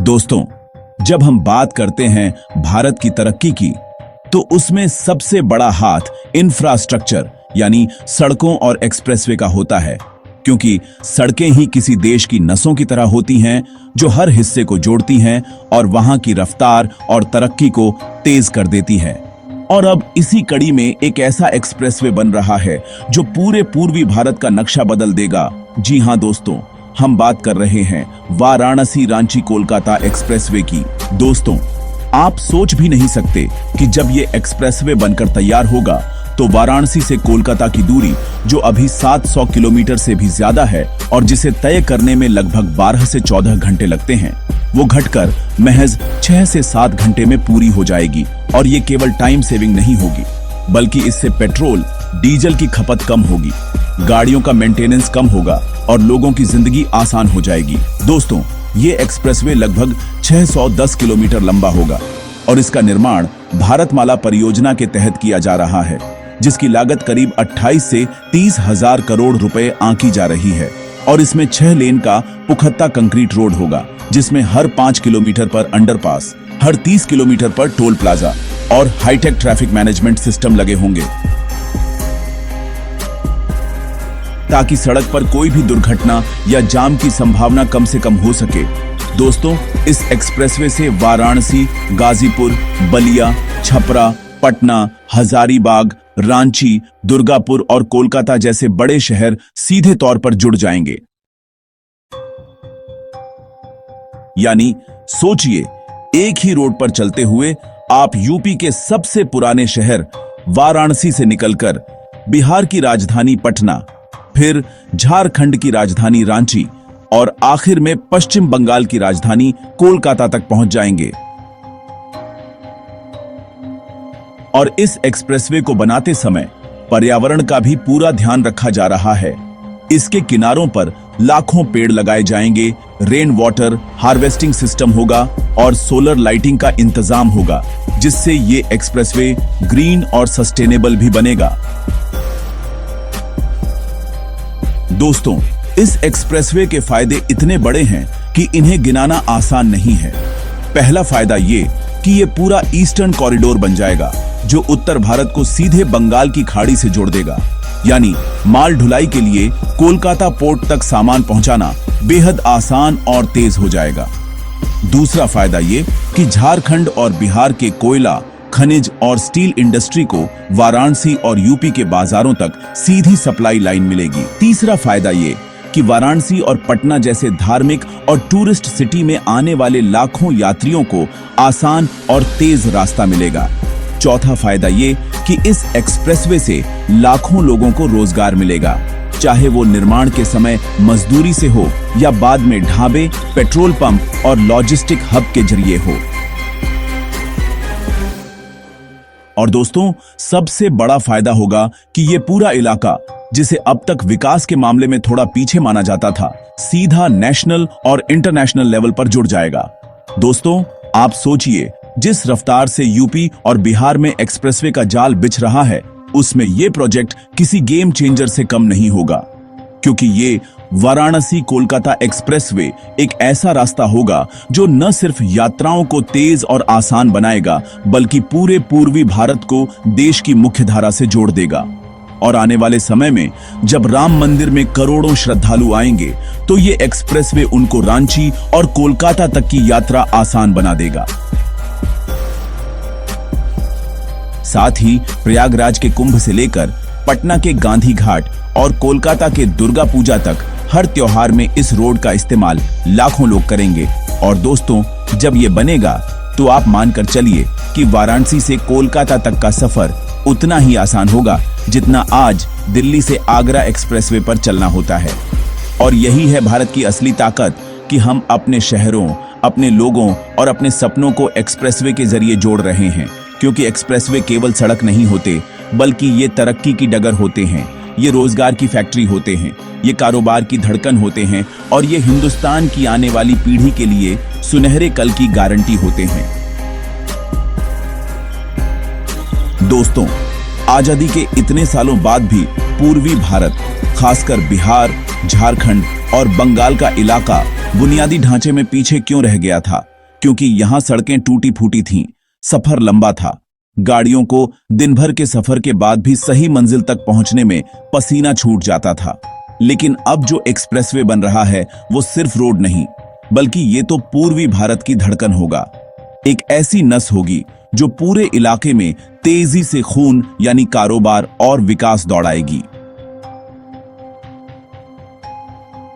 दोस्तों, जब हम बात करते हैं भारत की तरक्की की, तो उसमें सबसे बड़ा हाथ इंफ्रास्ट्रक्चर यानी सड़कों और एक्सप्रेसवे का होता है, क्योंकि सड़कें ही किसी देश की नसों की तरह होती हैं जो हर हिस्से को जोड़ती हैं और वहां की रफ्तार और तरक्की को तेज कर देती हैं। और अब इसी कड़ी में एक ऐसा एक्सप्रेसवे बन रहा है जो पूरे पूर्वी भारत का नक्शा बदल देगा। जी हां दोस्तों, हम बात कर रहे हैं वाराणसी रांची कोलकाता एक्सप्रेसवे की। दोस्तों, आप सोच भी नहीं सकते कि जब ये एक्सप्रेसवे बनकर तैयार होगा तो वाराणसी से कोलकाता की दूरी, जो अभी 700 किलोमीटर से भी ज्यादा है और जिसे तय करने में लगभग 12 से 14 घंटे लगते हैं, वो घटकर महज 6 से 7 घंटे में पूरी हो जाएगी। और ये केवल टाइम सेविंग नहीं होगी, बल्कि इससे पेट्रोल डीजल की खपत कम होगी, गाड़ियों का मेंटेनेंस कम होगा और लोगों की जिंदगी आसान हो जाएगी। दोस्तों, ये एक्सप्रेसवे लगभग 610 किलोमीटर लंबा होगा और इसका निर्माण भारतमाला परियोजना के तहत किया जा रहा है, जिसकी लागत करीब 28 से 30 हजार करोड़ रुपए आंकी जा रही है। और इसमें 6 लेन का पुख्ता कंक्रीट रोड होगा, जिसमें हर 5 किलोमीटर पर अंडरपास, हर 30 किलोमीटर पर टोल प्लाजा और हाईटेक ट्रैफिक मैनेजमेंट सिस्टम लगे होंगे, ताकि सड़क पर कोई भी दुर्घटना या जाम की संभावना कम से कम हो सके। दोस्तों, इस एक्सप्रेसवे से वाराणसी, गाजीपुर, बलिया, छपरा, पटना, हजारीबाग, रांची, दुर्गापुर और कोलकाता जैसे बड़े शहर सीधे तौर पर जुड़ जाएंगे। यानी सोचिए, एक ही रोड पर चलते हुए आप यूपी के सबसे पुराने शहर वाराणसी से निकलकर बिहार की राजधानी पटना, फिर झारखंड की राजधानी रांची और आखिर में पश्चिम बंगाल की राजधानी कोलकाता तक पहुंच जाएंगे। और इस एक्सप्रेसवे को बनाते समय पर्यावरण का भी पूरा ध्यान रखा जा रहा है। इसके किनारों पर लाखों पेड़ लगाए जाएंगे, रेन वाटर हार्वेस्टिंग सिस्टम होगा और सोलर लाइटिंग का इंतजाम होगा, जिससे ये एक्सप्रेसवे ग्रीन और सस्टेनेबल भी बनेगा। दोस्तों, इस एक्सप्रेसवे के फायदे इतने बड़े हैं कि इन्हें गिनाना आसान नहीं है। पहला फायदा ये कि ये पूरा ईस्टर्न कॉरिडोर बन जाएगा, जो उत्तर भारत को सीधे बंगाल की खाड़ी से जोड़ देगा। यानी माल ढुलाई के लिए कोलकाता पोर्ट तक सामान पहुंचाना बेहद आसान और तेज हो जाएगा। दूसरा फायदा ये कि झारखंड और बिहार के कोयला, खनिज और स्टील इंडस्ट्री को वाराणसी और यूपी के बाजारों तक सीधी सप्लाई लाइन मिलेगी। तीसरा फायदा ये कि वाराणसी और पटना जैसे धार्मिक और टूरिस्ट सिटी में आने वाले लाखों यात्रियों को आसान और तेज रास्ता मिलेगा। चौथा फायदा ये कि इस एक्सप्रेसवे से लाखों लोगों को रोजगार मिलेगा, चाहे वो निर्माण के समय मजदूरी से हो या बाद में ढाबे, पेट्रोल पंप और लॉजिस्टिक हब के जरिए हो। और दोस्तों, सबसे बड़ा फायदा होगा कि ये पूरा इलाका, जिसे अब तक विकास के मामले में थोड़ा पीछे माना जाता था, सीधा नेशनल और इंटरनेशनल लेवल पर जुड़ जाएगा। दोस्तों, आप सोचिए, जिस रफ्तार से यूपी और बिहार में एक्सप्रेसवे का जाल बिछ रहा है, उसमें यह प्रोजेक्ट किसी गेम चेंजर से कम नहीं होगा, क्योंकि ये वाराणसी कोलकाता एक्सप्रेसवे एक ऐसा रास्ता होगा जो न सिर्फ यात्राओं को तेज और आसान बनाएगा, बल्कि पूरे पूर्वी भारत को देश की मुख्यधारा से जोड़ देगा। और आने वाले समय में जब राम मंदिर में करोड़ों श्रद्धालु आएंगे, तो ये एक्सप्रेसवे उनको रांची और कोलकाता तक की यात्रा आसान बना देगा। साथ ही प्रयागराज के कुंभ से लेकर पटना के गांधी घाट और कोलकाता के दुर्गा पूजा तक हर त्योहार में इस रोड का इस्तेमाल लाखों लोग करेंगे। और दोस्तों, जब ये बनेगा तो आप मानकर चलिए कि वाराणसी से कोलकाता तक का सफर उतना ही आसान होगा जितना आज दिल्ली से आगरा एक्सप्रेसवे पर चलना होता है। और यही है भारत की असली ताकत कि हम अपने शहरों, अपने लोगों और अपने सपनों को एक्सप्रेसवे के जरिए जोड़ रहे हैं। क्योंकि एक्सप्रेसवे केवल सड़क नहीं होते, बल्कि ये तरक्की की डगर होते हैं, ये रोजगार की फैक्ट्री होते हैं, ये कारोबार की धड़कन होते हैं और ये हिंदुस्तान की आने वाली पीढ़ी के लिए सुनहरे कल की गारंटी होते हैं। दोस्तों, आजादी के इतने सालों बाद भी पूर्वी भारत, खासकर बिहार, झारखंड और बंगाल का इलाका बुनियादी ढांचे में पीछे क्यों रह गया था? क्योंकि यहां सड़कें टूटी फूटी थीं, सफर लंबा था, गाड़ियों को दिन भर के सफर के बाद भी सही मंजिल तक पहुंचने में पसीना छूट जाता था। लेकिन अब जो एक्सप्रेसवे बन रहा है वो सिर्फ रोड नहीं, बल्कि ये तो पूर्वी भारत की धड़कन होगा। एक ऐसी नस होगी जो पूरे इलाके में तेजी से खून यानी कारोबार और विकास दौड़ाएगी।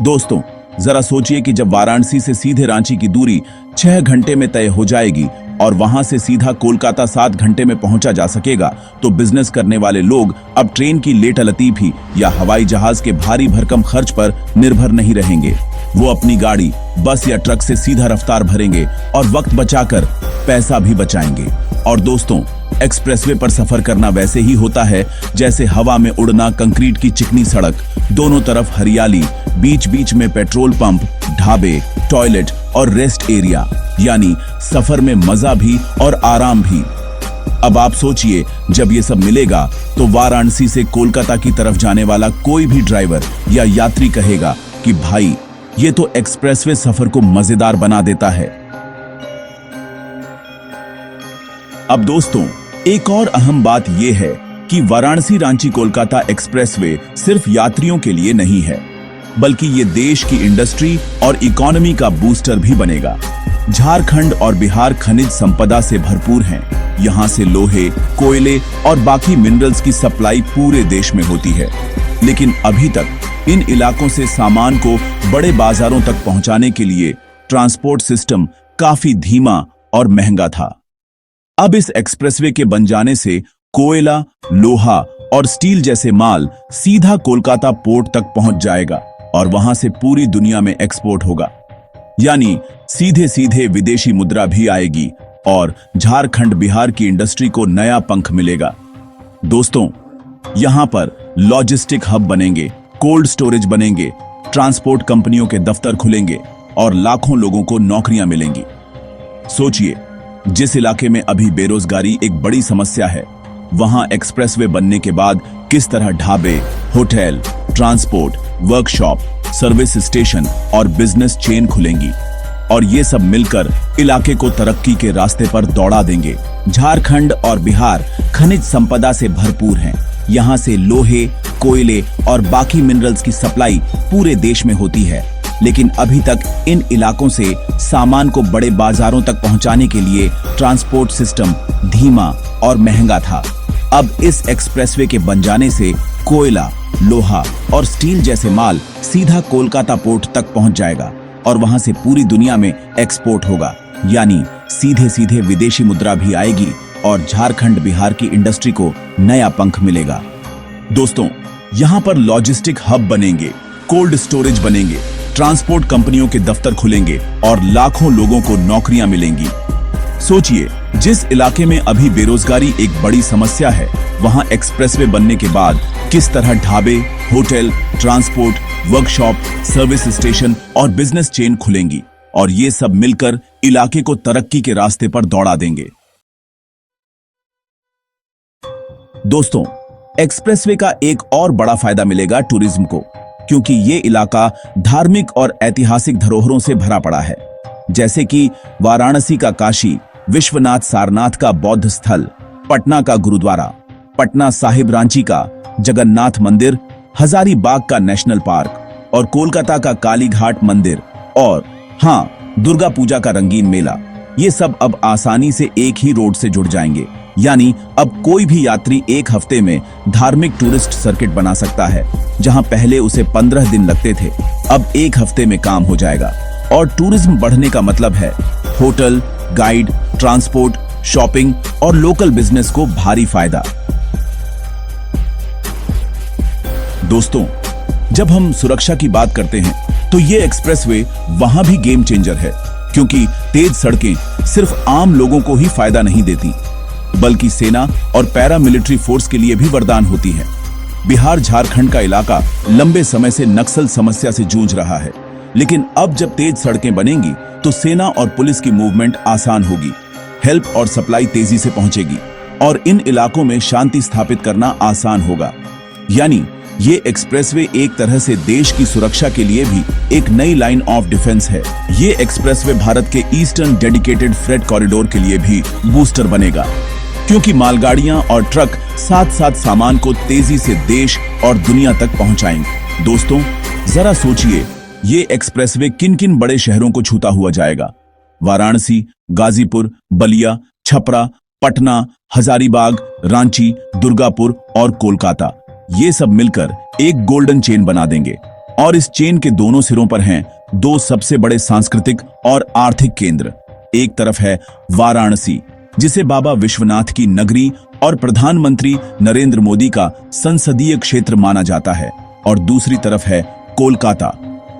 दोस्तों, जरा सोचिए कि जब वाराणसी से सीधे रांची की दूरी 6 घंटे में तय हो जाएगी और वहां से सीधा कोलकाता 7 घंटे में पहुंचा जा सकेगा, तो बिजनेस करने वाले लोग अब ट्रेन की लेटलतीफी या हवाई जहाज के भारी भरकम खर्च पर निर्भर नहीं रहेंगे। वो अपनी गाड़ी, बस या ट्रक से सीधा रफ्तार भरेंगे और वक्त बचाकर पैसा भी बचाएंगे। और दोस्तों, एक्सप्रेसवे पर सफर करना वैसे ही होता है जैसे हवा में उड़ना कंक्रीट की चिकनी सड़क, दोनों तरफ हरियाली, बीच बीच में पेट्रोल पंप, ढाबे, टॉयलेट और रेस्ट एरिया, यानी सफर में मजा भी और आराम भी। अब आप सोचिए, जब ये सब मिलेगा तो वाराणसी से कोलकाता की तरफ जाने वाला कोई भी ड्राइवर या यात्री कहेगा कि भाई, ये तो एक्सप्रेसवे सफर को मजेदार बना देता है। अब दोस्तों, एक और अहम बात यह है कि वाराणसी रांची कोलकाता एक्सप्रेसवे सिर्फ यात्रियों के लिए नहीं है, बल्कि ये देश की इंडस्ट्री और इकोनॉमी का बूस्टर भी बनेगा। झारखंड और बिहार खनिज संपदा से भरपूर हैं। यहां से लोहे, कोयले और बाकी मिनरल्स की सप्लाई पूरे देश में होती है। लेकिन अभी तक इन इलाकों से सामान को बड़े बाजारों तक पहुंचाने के लिए ट्रांसपोर्ट सिस्टम काफी धीमा और महंगा था। अब इस एक्सप्रेसवे के बन जाने से कोयला, लोहा और स्टील जैसे माल सीधा कोलकाता पोर्ट तक पहुंच जाएगा और वहां से पूरी दुनिया में एक्सपोर्ट होगा। यानी सीधे सीधे विदेशी मुद्रा भी आएगी और झारखंड बिहार की इंडस्ट्री को नया पंख मिलेगा। दोस्तों, यहां पर लॉजिस्टिक हब बनेंगे, कोल्ड स्टोरेज बनेंगे, ट्रांसपोर्ट कंपनियों के दफ्तर खुलेंगे और लाखों लोगों को नौकरियां मिलेंगी। सोचिए, जिस इलाके में अभी बेरोजगारी एक बड़ी समस्या है, वहां एक्सप्रेसवे बनने के बाद किस तरह ढाबे, hotel, transport, workshop, service station और बिजनेस चेन खुलेंगी और ये सब मिलकर इलाके को तरक्की के रास्ते पर दौड़ा देंगे। झारखंड और बिहार खनिज संपदा से भरपूर हैं। यहाँ से लोहे, कोयले और बाकी मिनरल्स की सप्लाई पूरे देश में होती है। लेकिन अभी तक इन इलाकों से सामान को बड़े बाजारों तक पहुंचाने के लिए ट्रांसपोर्ट सिस्टम धीमा और महंगा था। अब इस एक्सप्रेसवे के बन जाने से कोयला, लोहा और स्टील जैसे माल सीधा कोलकाता पोर्ट तक पहुंच जाएगा और वहां से पूरी दुनिया में एक्सपोर्ट होगा। यानी सीधे सीधे विदेशी मुद्रा भी आएगी और झारखंड बिहार की इंडस्ट्री को नया पंख मिलेगा। दोस्तों, यहाँ पर लॉजिस्टिक हब बनेंगे, कोल्ड स्टोरेज बनेंगे, ट्रांसपोर्ट कंपनियों के दफ्तर खुलेंगे और लाखों लोगों को नौकरियां मिलेंगी। सोचिए, जिस इलाके में अभी बेरोजगारी एक बड़ी समस्या है, वहां एक्सप्रेसवे बनने के बाद किस तरह ढाबे, hotel, transport, workshop, service station और बिजनेस चेन खुलेंगी और ये सब मिलकर इलाके को तरक्की के रास्ते पर दौड़ा देंगे। दोस्तों, एक्सप्रेसवे का एक और बड़ा फायदा मिलेगा टूरिज्म को, क्योंकि ये इलाका धार्मिक और ऐतिहासिक धरोहरों से भरा पड़ा है, जैसे कि वाराणसी का काशी, विश्वनाथ सारनाथ का बौद्ध स्थल, पटना का गुरुद्वारा, पटना साहिब रांची का जगन्नाथ मंदिर, हजारीबाग का नेशनल पार्क और कोलकाता का काली घाट मंदिर और हाँ, दुर्गा पूजा का रंगीन मेला। ये सब अब आसानी से एक ही रोड से जुड़ जाएंगे। यानी अब कोई भी यात्री एक हफ्ते में धार्मिक टूरिस्ट सर्किट बना सकता है। जहां पहले उसे 15 दिन लगते थे, अब एक हफ्ते में काम हो जाएगा। और टूरिज्म बढ़ने का मतलब है होटल, गाइड, ट्रांसपोर्ट, शॉपिंग और लोकल बिजनेस को भारी फायदा। दोस्तों, जब हम सुरक्षा की बात करते हैं तो ये एक्सप्रेसवे वहां भी गेम चेंजर है, क्योंकि तेज सड़कें सिर्फ आम लोगों को ही फायदा नहीं देती, बल्कि सेना और पैरामिलिट्री फोर्स के लिए भी वरदान होती है। बिहार झारखंड का इलाका लंबे समय से नक्सल समस्या से जूझ रहा है, लेकिन अब जब तेज सड़कें बनेंगी तो सेना और पुलिस की मूवमेंट आसान होगी, हेल्प और सप्लाई तेजी से पहुंचेगी और इन इलाकों में शांति स्थापित करना आसान होगा। यानी ये एक्सप्रेसवे एक तरह से देश की सुरक्षा के लिए भी एक नई लाइन ऑफ डिफेंस है। ये एक्सप्रेसवे भारत के ईस्टर्न डेडिकेटेड फ्रेट कॉरिडोर के लिए भी बूस्टर बनेगा, क्योंकि मालगाड़ियां और ट्रक साथ साथ सामान को तेजी से देश और दुनिया तक पहुंचाएंगे। दोस्तों, जरा सोचिए, ये एक्सप्रेसवे किन किन बड़े शहरों को छूता हुआ जाएगा। वाराणसी, गाजीपुर, बलिया, छपरा, पटना, हजारीबाग, रांची, दुर्गापुर और कोलकाता, ये सब मिलकर एक गोल्डन चेन बना देंगे। और इस चेन के दोनों सिरों पर हैं दो सबसे बड़े सांस्कृतिक और आर्थिक केंद्र। एक तरफ है वाराणसी, जिसे बाबा विश्वनाथ की नगरी और प्रधानमंत्री नरेंद्र मोदी का संसदीय क्षेत्र माना जाता है, और दूसरी तरफ है कोलकाता,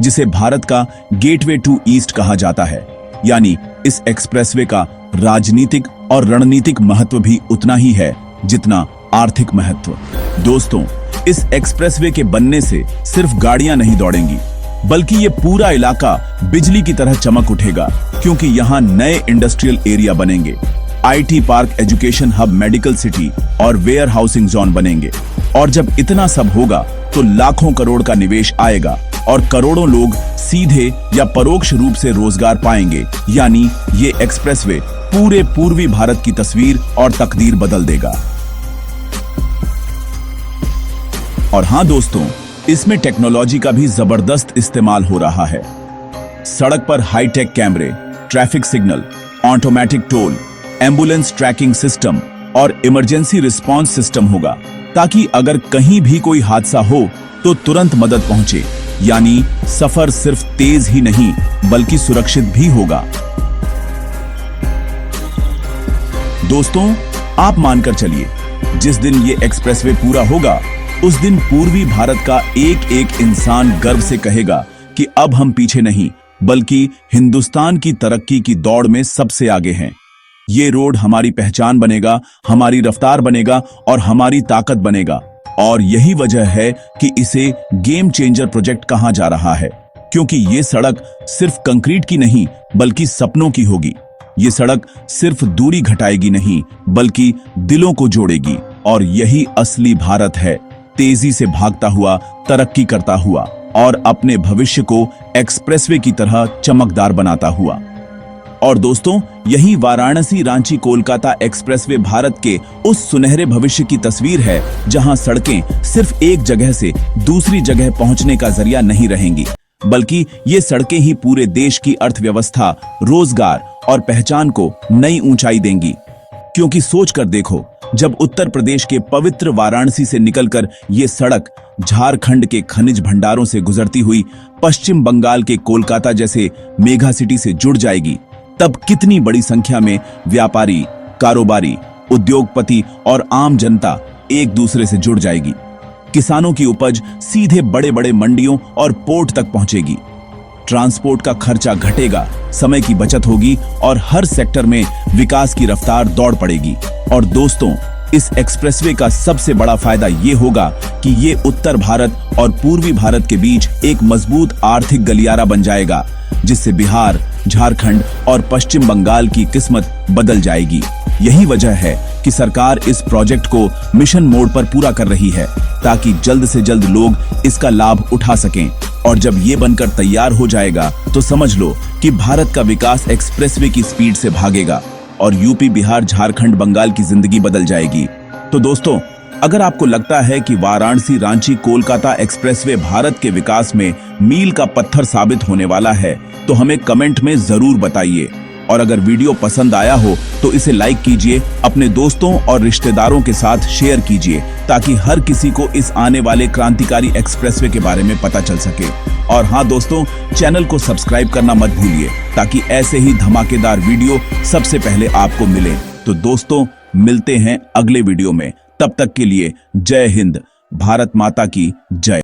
जिसे भारत का गेटवे टू ईस्ट कहा जाता है। यानी इस एक्सप्रेसवे का राजनीतिक और रणनीतिक महत्व भी उतना ही है जितना आर्थिक महत्व। दोस्तों, इस एक्सप्रेसवे के बनने से सिर्फ गाड़ियां नहीं दौड़ेंगी, बल्कि ये पूरा इलाका बिजली की तरह चमक उठेगा, क्योंकि यहाँ नए इंडस्ट्रियल एरिया बनेंगे, IT park, education hub, medical city और वेयर हाउसिंग जोन बनेंगे। और जब इतना सब होगा तो लाखों करोड़ का निवेश आएगा और करोड़ों लोग सीधे या परोक्ष रूप से रोजगार पाएंगे। यानी ये एक्सप्रेसवे पूरे पूर्वी भारत की तस्वीर और तकदीर बदल देगा। और हां दोस्तों, इसमें टेक्नोलॉजी का भी जबरदस्त इस्तेमाल हो रहा है। सड़क पर हाईटेक कैमरे, traffic signal, automatic toll, ambulance tracking system और इमरजेंसी रिस्पांस सिस्टम होगा, ताकि अगर कहीं भी कोई हादसा हो तो तुरंत मदद पहुंचे। यानी सफर सिर्फ तेज ही नहीं बल्कि सुरक्षित भी होगा। दोस्तों, आप मानकर चलिए, जिस दिन ये एक्सप्रेसवे पूरा होगा उस दिन पूर्वी भारत का एक एक इंसान गर्व से कहेगा कि अब हम पीछे नहीं बल्कि हिंदुस्तान की तरक्की की दौड़ में सबसे आगे हैं। ये रोड हमारी पहचान बनेगा, हमारी रफ्तार बनेगा और हमारी ताकत बनेगा। और यही वजह है कि इसे गेम चेंजर प्रोजेक्ट कहा जा रहा है, क्योंकि ये सड़क सिर्फ कंक्रीट की नहीं बल्कि सपनों की होगी। ये सड़क सिर्फ दूरी घटाएगी नहीं बल्कि दिलों को जोड़ेगी। और यही असली भारत है, तेजी से भागता हुआ, तरक्की करता हुआ और अपने भविष्य को एक्सप्रेसवे की तरह चमकदार बनाता हुआ। और दोस्तों, यही वाराणसी, रांची, कोलकाता एक्सप्रेसवे भारत के उस सुनहरे भविष्य की तस्वीर है, जहां सड़कें सिर्फ एक जगह से दूसरी जगह पहुंचने का जरिया नहीं रहेंगी, बल्कि ये सड़कें ही पूरे देश की अर्थव्यवस्था, रोजगार और पहचान को नई ऊंचाई देंगी। क्योंकि सोच कर देखो, जब उत्तर प्रदेश के पवित्र वाराणसी से निकलकर ये सड़क झारखंड के खनिज भंडारों से गुजरती हुई पश्चिम बंगाल के कोलकाता जैसे मेगा सिटी से जुड़ जाएगी, तब कितनी बड़ी संख्या में व्यापारी, कारोबारी, उद्योगपति और आम जनता एक दूसरे से जुड़ जाएगी। किसानों की उपज सीधे बड़े बड़े मंडियों और पोर्ट तक पहुंचेगी। ट्रांसपोर्ट का खर्चा घटेगा, समय की बचत होगी और हर सेक्टर में विकास की रफ्तार दौड़ पड़ेगी। और दोस्तों, इस एक्सप्रेसवे का सबसे बड़ा फायदा ये होगा कि ये उत्तर भारत और पूर्वी भारत के बीच एक मजबूत आर्थिक गलियारा बन जाएगा, जिससे बिहार, झारखंड और पश्चिम बंगाल की किस्मत बदल जाएगी। यही वजह है कि सरकार इस प्रोजेक्ट को मिशन मोड पर पूरा कर रही है, ताकि जल्द से जल्द लोग इसका लाभ उठा सकें। और जब ये बनकर तैयार हो जाएगा तो समझ लो कि भारत का विकास एक्सप्रेसवे की स्पीड से भागेगा और यूपी, बिहार, झारखंड, बंगाल की जिंदगी बदल जाएगी। तो दोस्तों, अगर आपको लगता है कि वाराणसी, रांची, कोलकाता एक्सप्रेसवे भारत के विकास में मील का पत्थर साबित होने वाला है, तो हमें कमेंट में जरूर बताइए। और अगर वीडियो पसंद आया हो तो इसे लाइक कीजिए, अपने दोस्तों और रिश्तेदारों के साथ शेयर कीजिए, ताकि हर किसी को इस आने वाले क्रांतिकारी एक्सप्रेसवे के बारे में पता चल सके। और हाँ दोस्तों, चैनल को सब्सक्राइब करना मत भूलिए, ताकि ऐसे ही धमाकेदार वीडियो सबसे पहले आपको मिले। तो दोस्तों, मिलते हैं अगले वीडियो में। तब तक के लिए जय हिंद, भारत माता की जय।